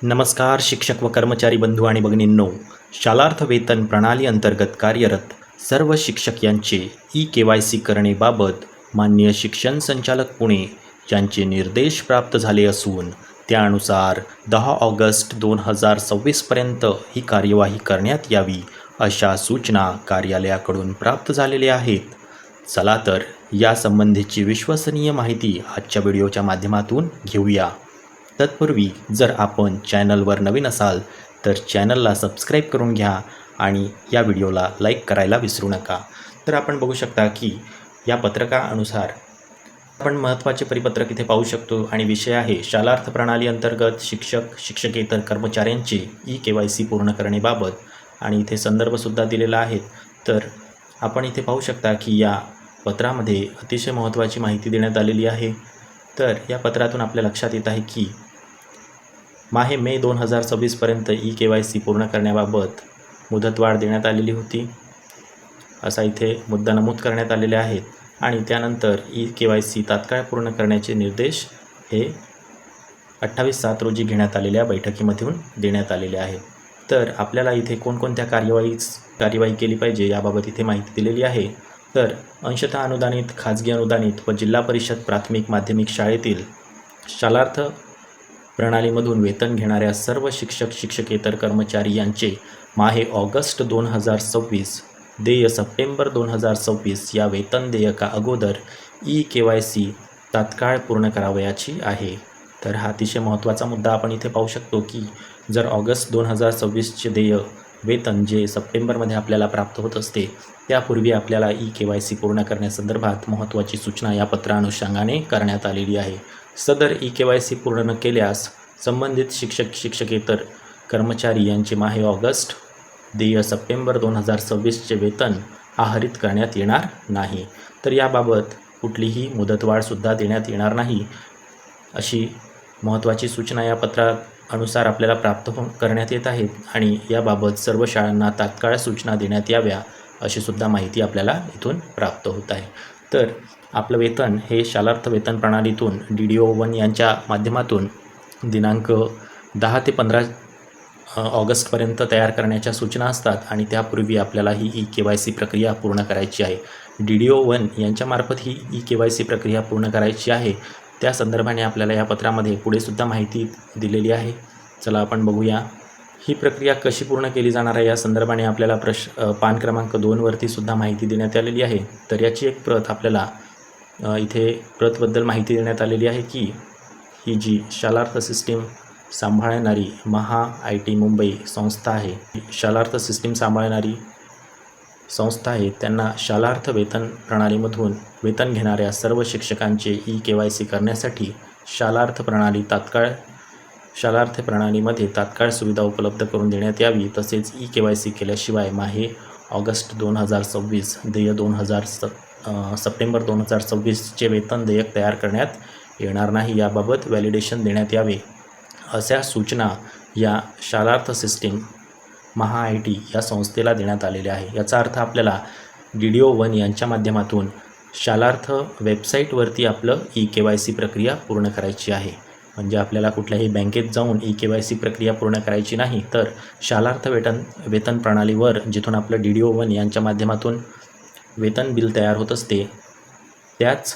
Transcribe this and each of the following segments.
नमस्कार शिक्षक व कर्मचारी बंधू आणि भगिनींनो, शालार्थ वेतन प्रणाली अंतर्गत कार्यरत सर्व शिक्षक यांचे ई-KYC करणेबाबत माननीय शिक्षण संचालक पुणे यांचे निर्देश प्राप्त झाले असून त्यानुसार 10 ऑगस्ट 2026 पर्यंत ही कार्यवाही करण्यात यावी अशा सूचना कार्यालयाकडून प्राप्त झालेल्या आहेत। चला तर यासंबंधीची विश्वसनीय माहिती आजच्या व्हिडिओच्या माध्यमातून घेऊया। तत्पूर्वी जर आपण चॅनलवर नवीन असाल तर चॅनलला सबस्क्राईब करून घ्या आणि या व्हिडिओला लाईक करायला विसरू नका। तर आपण बघू शकता की या पत्रकानुसार आपण महत्त्वाचे परिपत्रक इथे पाहू शकतो आणि विषय आहे शालार्थ प्रणाली अंतर्गत शिक्षक शिक्षकेतर कर्मचाऱ्यांचे ई-KYC पूर्ण करण्याबाबत आणि इथे संदर्भसुद्धा दिलेला आहे। तर आपण इथे पाहू शकता की या पत्रामध्ये अतिशय महत्त्वाची माहिती देण्यात आलेली आहे। तर या पत्रातून आपल्या लक्षात येत आहे की माहे मे 2026 पर्यंत ई-KYC पूर्ण करण्याबाबत मुदतवाढ देण्यात आलेली होती असा इथे मुद्दा नमूद करण्यात आलेले आहेत आणि त्यानंतर ई-KYC तात्काळ पूर्ण करण्याचे निर्देश हे 28/7 रोजी घेण्यात आलेल्या बैठकीमधून देण्यात आलेले आहेत। तर आपल्याला इथे कोणकोणत्या कार्यवाही केली पाहिजे याबाबत इथे माहिती दिलेली आहे। तर अंशतः अनुदानित, खाजगी अनुदानित व जिल्हा परिषद प्राथमिक माध्यमिक शाळेतील शालार्थ प्रणालीमधून वेतन घेणाऱ्या सर्व शिक्षक शिक्षकेतर कर्मचारी यांचे माहे ऑगस्ट 2026 देय सप्टेंबर 2026 या वेतन देयका अगोदर ई-KYC तात्काळ पूर्ण करावयाची आहे। तर हा अतिशय महत्त्वाचा मुद्दा आपण इथे पाहू शकतो की जर ऑगस्ट 2026चे देय वेतन जे सप्टेंबरमध्ये आपल्याला प्राप्त होत असते त्यापूर्वी आपल्याला ई-KYC पूर्ण करण्यासंदर्भात महत्त्वाची सूचना या पत्रानुषंगाने करण्यात आलेली आहे। सदर ई-KYC पूर्ण न केल्यास संबंधित शिक्षक शिक्षकेतर कर्मचारी यांचे माहे ऑगस्ट देय सप्टेंबर 2026चे वेतन आहरित करण्यात येणार नाही। तर याबाबत कुठलीही मुदतवाढसुद्धा देण्यात येणार नाही अशी महत्त्वाची सूचना या पत्रानुसार आपल्याला प्राप्त करण्यात येत आहेत आणि याबाबत सर्व शाळांना तात्काळ सूचना देण्यात याव्या अशी सुद्धा माहिती आपल्याला इथून प्राप्त होत आहे। तर आपलं वेतन हे शालार्थ वेतन प्रणालीतून DDO-1 यांच्या माध्यमातून दिनांक 10 ते 15 ऑगस्टपर्यंत तयार करण्याच्या सूचना असतात आणि त्यापूर्वी आपल्याला ही ई-KYC प्रक्रिया पूर्ण करायची आहे। DDO-1 यांच्यामार्फत ही ई-KYC प्रक्रिया पूर्ण करायची आहे। त्या संदर्भाने आपल्याला या पत्रामध्ये पुढेसुद्धा माहिती दिलेली आहे। चला आपण बघूया ही प्रक्रिया कशी पूर्ण केली जाणार आहे। या संदर्भाने आपल्याला पान क्रमांक 2 वरती सुद्धा माहिती देण्यात आलेली आहे। तर याची एक प्रत आपल्याला इथे प्रतबद्दल माहिती देण्यात आलेली आहे की ही जी शालार्थ सिस्टीम सांभाळणारी महा-IT मुंबई संस्था आहे, शालार्थ सिस्टीम सांभाळणारी संस्था आहे, त्यांना शालार्थ वेतन प्रणालीमधून वेतन घेणाऱ्या सर्व शिक्षकांचे ई-KYC करण्यासाठी शालार्थ प्रणालीमध्ये तात्काळ सुविधा उपलब्ध करून देण्यात यावी। तसेच ई-KYC केल्याशिवाय माहे ऑगस्ट 2026 देय सप्टेंबर 2026चे वेतन देयक तयार करण्यात येणार नाही याबाबत व्हॅलिडेशन देण्यात यावे अशा सूचना या शालार्थ सिस्टीम महा-IT या संस्थेला देण्यात आलेल्या आहे। याचा अर्थ आपल्याला DDO-1 यांच्या माध्यमातून शालार्थ वेबसाईटवरती आपलं ई-KYC प्रक्रिया पूर्ण करायची आहे। म्हणजे आपल्याला कुठल्याही बँकेत जाऊन ई-KYC प्रक्रिया पूर्ण करायची नाही, तर शालार्थ वेतन प्रणालीवर जिथून आपलं DDO-1 यांच्या माध्यमातून वेतन बिल तयार होत असते त्याच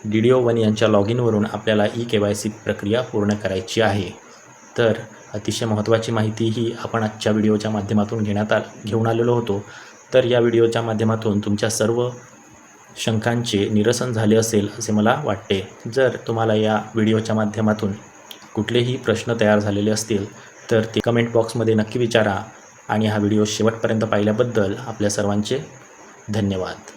DDO-1 यांच्या लॉगिनवरून आपल्याला ई-KYC प्रक्रिया पूर्ण करायची आहे। तर अतिशय महत्त्वाची माहिती ही आपण आजच्या व्हिडिओच्या माध्यमातून घेऊन आलेलो होतो। तर या व्हिडिओच्या माध्यमातून तुमच्या सर्व शंकांचे निरसन झाले असेल असे मला वाटते। जर तुम्हाला या व्हिडिओच्या माध्यमातून कुठलेही प्रश्न तयार झालेले असतील तर ते कमेंट बॉक्समध्ये नक्की विचारा आणि हा व्हिडिओ शेवटपर्यंत पाहिल्याबद्दल आपल्या सर्वांचे धन्यवाद।